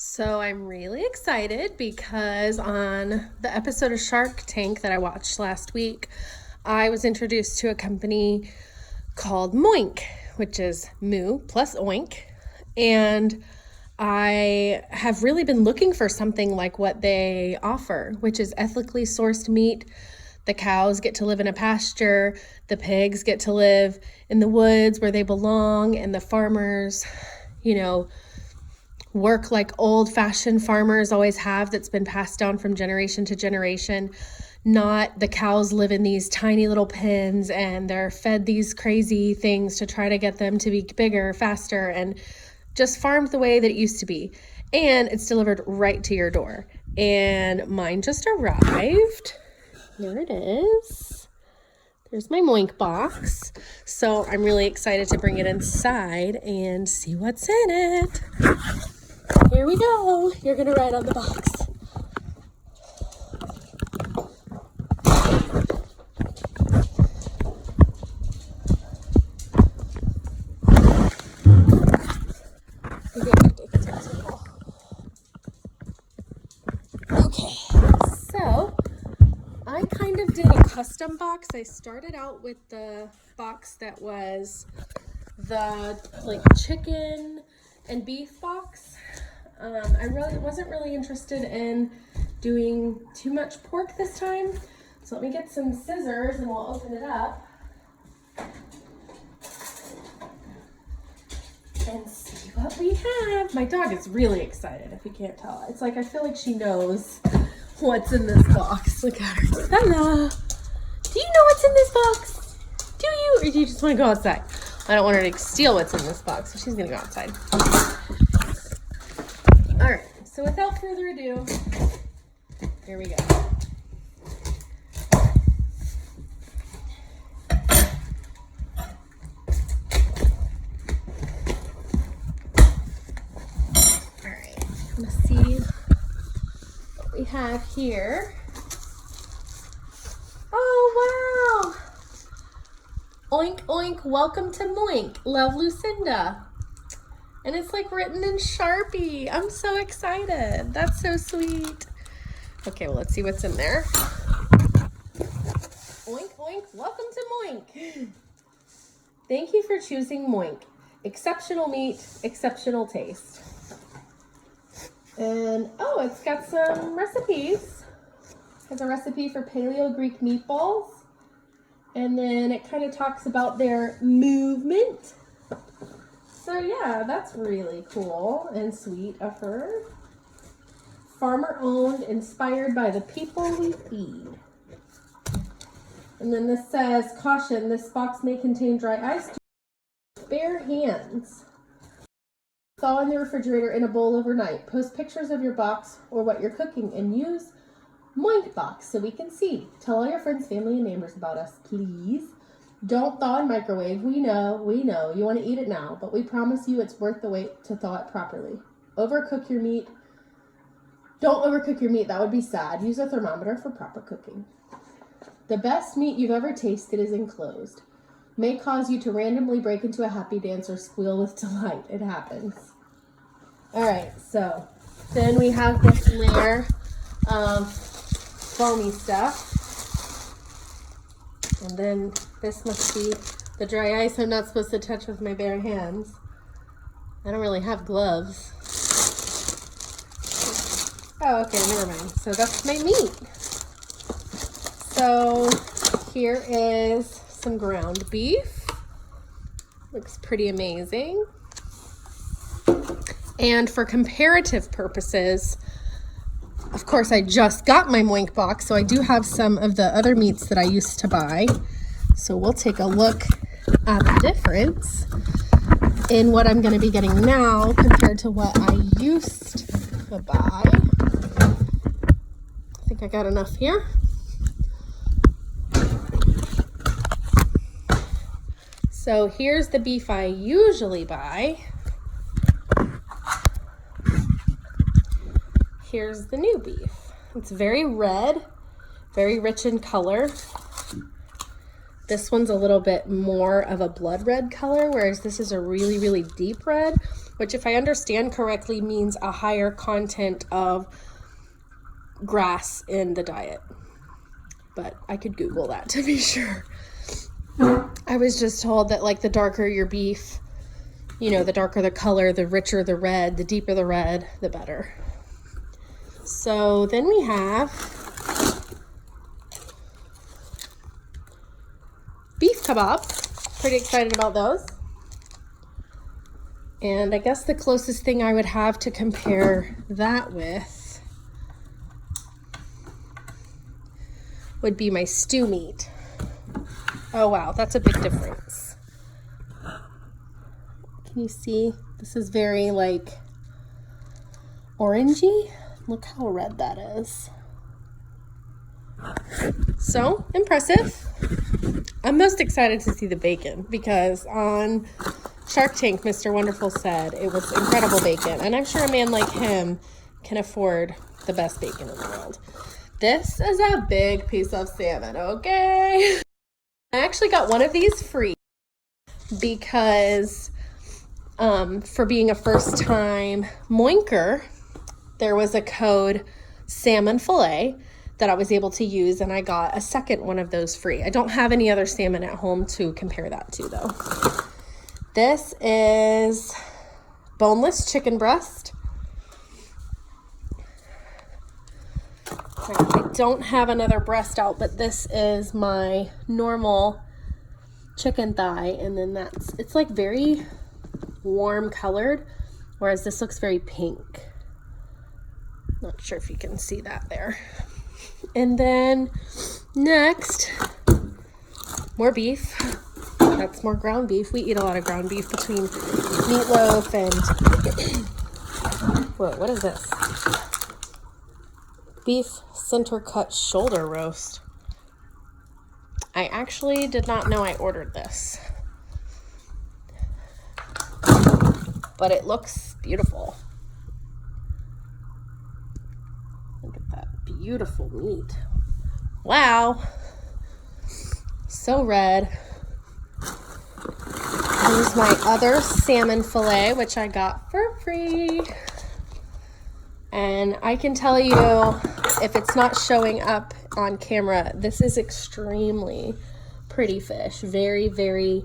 So I'm really excited because on the episode of Shark Tank that I watched last week, I was introduced to a company called Moink, which is moo plus oink. And I have really been looking for something like what they offer, which is ethically sourced meat. The cows get to live in a pasture, the pigs get to live in the woods where they belong, and the farmers, work like old-fashioned farmers always have, that's been passed down from generation to generation. Not the cows live in these tiny little pens and they're fed these crazy things to try to get them to be bigger, faster, and just farmed the way that it used to be. And it's delivered right to your door. And mine just arrived. Here it is. There's my moink box. So I'm really excited to bring it inside and see what's in it. Here we go. You're gonna write on the box. Okay, so I kind of did a custom box. I started out with the box that was the chicken and beef box. I wasn't really interested in doing too much pork this time. So let me get some scissors and we'll open it up and see what we have. My dog is really excited, if you can't tell. It's like I feel like she knows what's in this box. Look at her. Hello. Do you know what's in this box? Do you? Or do you just want to go outside? I don't want her to steal what's in this box, so she's going to go outside. All right, so without further ado, here we go. All right, let's see what we have here. Oh, wow. Oink, oink, welcome to Moink. Love, Lucinda. And it's like written in Sharpie. I'm so excited. That's so sweet. Okay, well, let's see what's in there. Oink, oink, welcome to Moink. Thank you for choosing Moink. Exceptional meat, exceptional taste. And, oh, it's got some recipes. It has a recipe for Paleo Greek meatballs. And then it kind of talks about their movement. So yeah, that's really cool and sweet of her. Farmer owned, inspired by the people we feed. And then this says, caution, this box may contain dry ice. Bare hands. Thaw in the refrigerator in a bowl overnight. Post pictures of your box or what you're cooking and use Moink box so we can see. Tell all your friends, family, and neighbors about us, please. Don't thaw in microwave. We know. You want to eat it now, but we promise you it's worth the wait to thaw it properly. Overcook your meat. Don't overcook your meat. That would be sad. Use a thermometer for proper cooking. The best meat you've ever tasted is enclosed. May cause you to randomly break into a happy dance or squeal with delight. It happens. All right, so then we have this layer of foamy stuff. And then this must be the dry ice I'm not supposed to touch with my bare hands. I don't really have gloves. Oh, okay, never mind. So that's my meat. So here is some ground beef. Looks pretty amazing. And for comparative purposes, of course, I just got my Moink box, so I do have some of the other meats that I used to buy. So we'll take a look at the difference in what I'm going to be getting now compared to what I used to buy. I think I got enough here. So here's the beef I usually buy. Here's the new beef. It's very red, very rich in color. This one's a little bit more of a blood red color, whereas this is a really, really deep red. which if I understand correctly means a higher content of grass in the diet. But I could Google that to be sure. I was just told that like the darker your beef, you know, the darker the color, the richer the red, the deeper the red, the better. So then we have beef kebab. Pretty excited about those. And I guess the closest thing I would have to compare that with would be my stew meat. Oh wow, that's a big difference. Can you see? This is very like orangey. Look how red that is. So impressive. I'm most excited to see the bacon because on Shark Tank, Mr. Wonderful said it was incredible bacon. And I'm sure a man like him can afford the best bacon in the world. This is a big piece of salmon, okay? I actually got one of these free because for being a first-time moinker, there was a code salmon fillet that I was able to use, and I got a second one of those free. I don't have any other salmon at home to compare that to, though. This is boneless chicken breast. I don't have another breast out, but this is my normal chicken thigh, and then it's like very warm colored, whereas this looks very pink. Not sure if you can see that there. And then next, more beef. That's more ground beef. We eat a lot of ground beef between meatloaf and whoa, what is this? Beef center cut shoulder roast. I actually did not know I ordered this, but it looks beautiful. Look at that beautiful meat. Wow. So red. Here's my other salmon fillet, which I got for free. And I can tell you, if it's not showing up on camera, this is extremely pretty fish. Very, very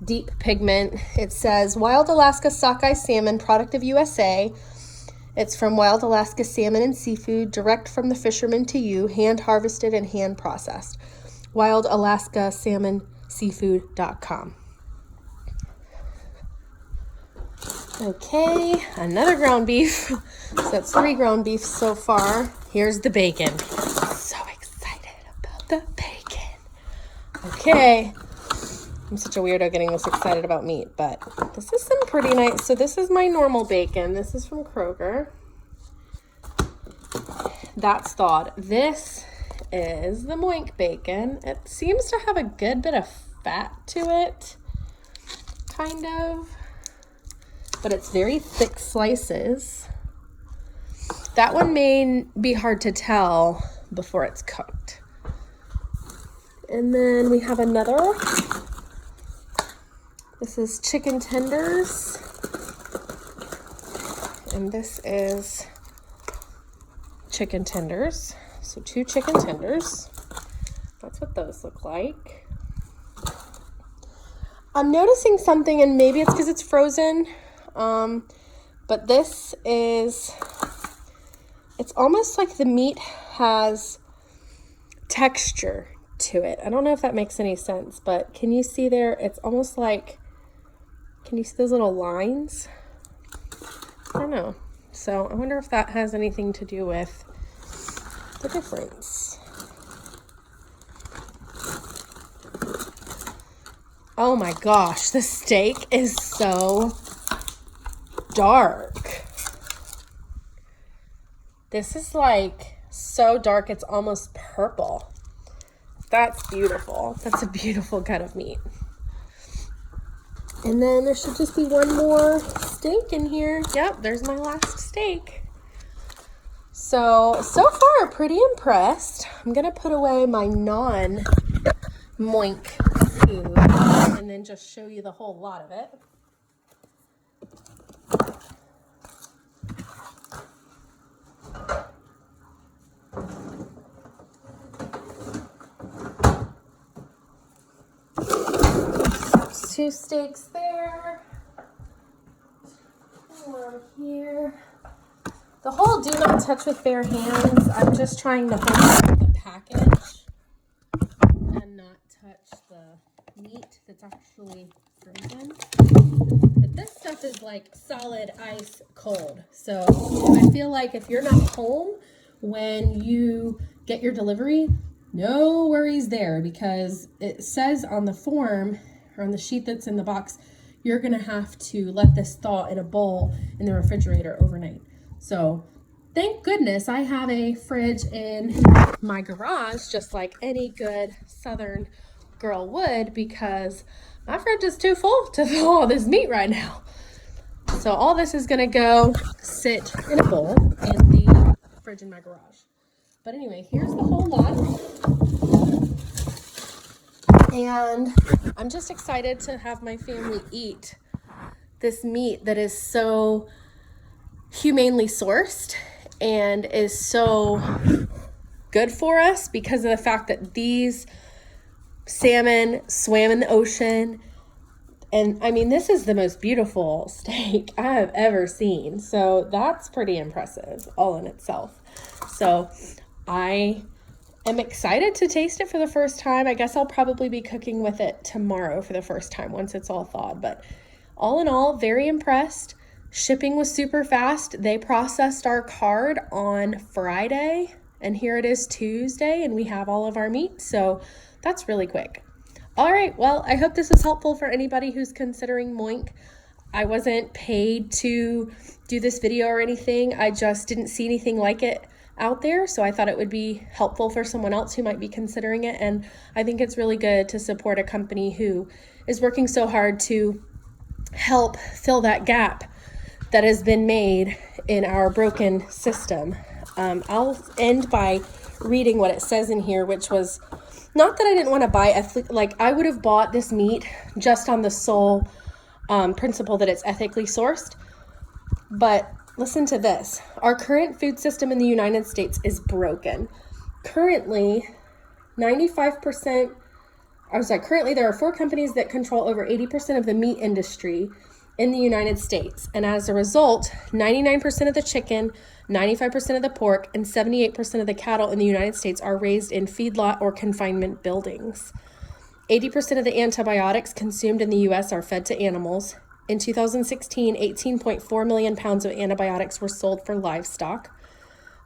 deep pigment. It says Wild Alaska Sockeye Salmon, product of USA. It's from Wild Alaska Salmon and Seafood, direct from the fisherman to you, hand harvested and hand processed. WildAlaskaSalmonSeafood.com. Okay, another ground beef. So that's 3 ground beef so far. Here's the bacon. So excited about the bacon. Okay. I'm such a weirdo getting this excited about meat, but this is some pretty nice. So this is my normal bacon. This is from Kroger. That's thawed. This is the moink bacon. It seems to have a good bit of fat to it, kind of. But it's very thick slices. That one may be hard to tell before it's cooked. And then we have another. This is chicken tenders. And this is chicken tenders. So 2 chicken tenders. That's what those look like. I'm noticing something, and maybe it's because it's frozen. But this is, it's almost like the meat has texture to it. I don't know if that makes any sense, but can you see there? It's almost like, can you see those little lines? I don't know. So I wonder if that has anything to do with the difference. Oh my gosh, the steak is so dark. This is like so dark it's almost purple. That's beautiful. That's a beautiful cut of meat. And then there should just be one more steak in here. Yep, there's my last steak. So far pretty impressed. I'm gonna put away my non-moink food and then just show you the whole lot of it. 2 steaks there. One here. The whole do not touch with bare hands. I'm just trying to hold the package and not touch the meat that's actually frozen. But this stuff is like solid ice cold. So I feel like if you're not home when you get your delivery, no worries there, because it says on the form or on the sheet that's in the box, you're gonna have to let this thaw in a bowl in the refrigerator overnight. So thank goodness I have a fridge in my garage, just like any good Southern girl would, because my fridge is too full to thaw all this meat right now. So all this is gonna go sit in a bowl in the fridge in my garage. But anyway, here's the whole lot. And I'm just excited to have my family eat this meat that is so humanely sourced and is so good for us because of the fact that these salmon swam in the ocean. And I mean, this is the most beautiful steak I have ever seen. So that's pretty impressive all in itself. So I am excited to taste it for the first time. I guess I'll probably be cooking with it tomorrow for the first time once it's all thawed. But all in all, very impressed. Shipping was super fast. They processed our card on Friday, and here it is Tuesday, and we have all of our meat. So that's really quick. All right, well, I hope this was helpful for anybody who's considering moink. I wasn't paid to do this video or anything. I just didn't see anything like it out there, so I thought it would be helpful for someone else who might be considering it. And I think it's really good to support a company who is working so hard to help fill that gap that has been made in our broken system. I'll end by reading what it says in here, which was not that I didn't want to buy like I would have bought this meat just on the sole principle that it's ethically sourced. But listen to this. Our current food system in the United States is broken. Currently, currently there are 4 companies that control over 80% of the meat industry in the United States. And as a result, 99% of the chicken, 95% of the pork, and 78% of the cattle in the United States are raised in feedlot or confinement buildings. 80% of the antibiotics consumed in the U.S. are fed to animals. In 2016, 18.4 million pounds of antibiotics were sold for livestock.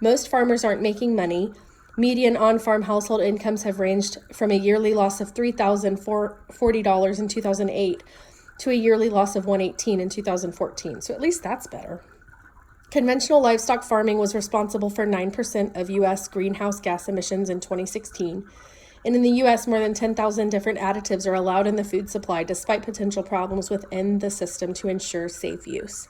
Most farmers aren't making money. Median on-farm household incomes have ranged from a yearly loss of $3,040 in 2008 to a yearly loss of $118 in 2014. So at least that's better. Conventional livestock farming was responsible for 9% of U.S. greenhouse gas emissions in 2016. And in the U.S., more than 10,000 different additives are allowed in the food supply, despite potential problems within the system to ensure safe use.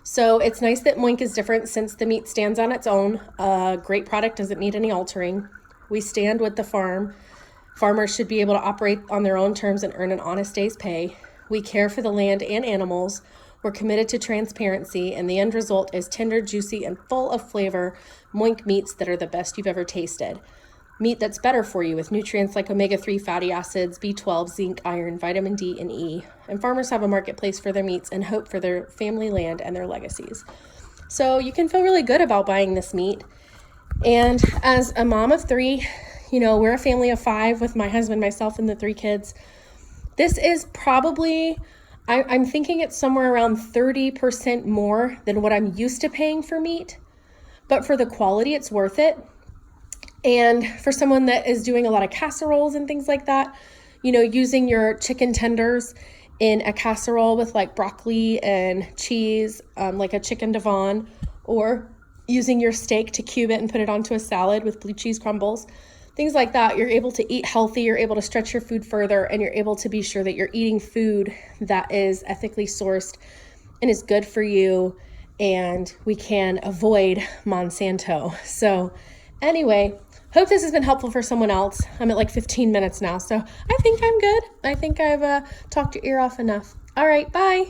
So it's nice that moink is different since the meat stands on its own. A great product doesn't need any altering. We stand with the farm. Farmers should be able to operate on their own terms and earn an honest day's pay. We care for the land and animals. We're committed to transparency, and the end result is tender, juicy, and full of flavor moink meats that are the best you've ever tasted. Meat that's better for you with nutrients like omega-3 fatty acids, B12, zinc, iron, vitamin D, and E. And farmers have a marketplace for their meats and hope for their family land and their legacies. So you can feel really good about buying this meat. And as a mom of 3, we're a family of 5 with my husband, myself, and the 3 kids. This is probably, I'm thinking it's somewhere around 30% more than what I'm used to paying for meat. But for the quality, it's worth it. And for someone that is doing a lot of casseroles and things like that, using your chicken tenders in a casserole with like broccoli and cheese, like a chicken Devon, or using your steak to cube it and put it onto a salad with blue cheese crumbles, things like that, you're able to eat healthy, you're able to stretch your food further, and you're able to be sure that you're eating food that is ethically sourced and is good for you, and we can avoid Monsanto. So anyway, hope this has been helpful for someone else. I'm at like 15 minutes now, so I think I'm good. I think I've talked your ear off enough. All right, bye.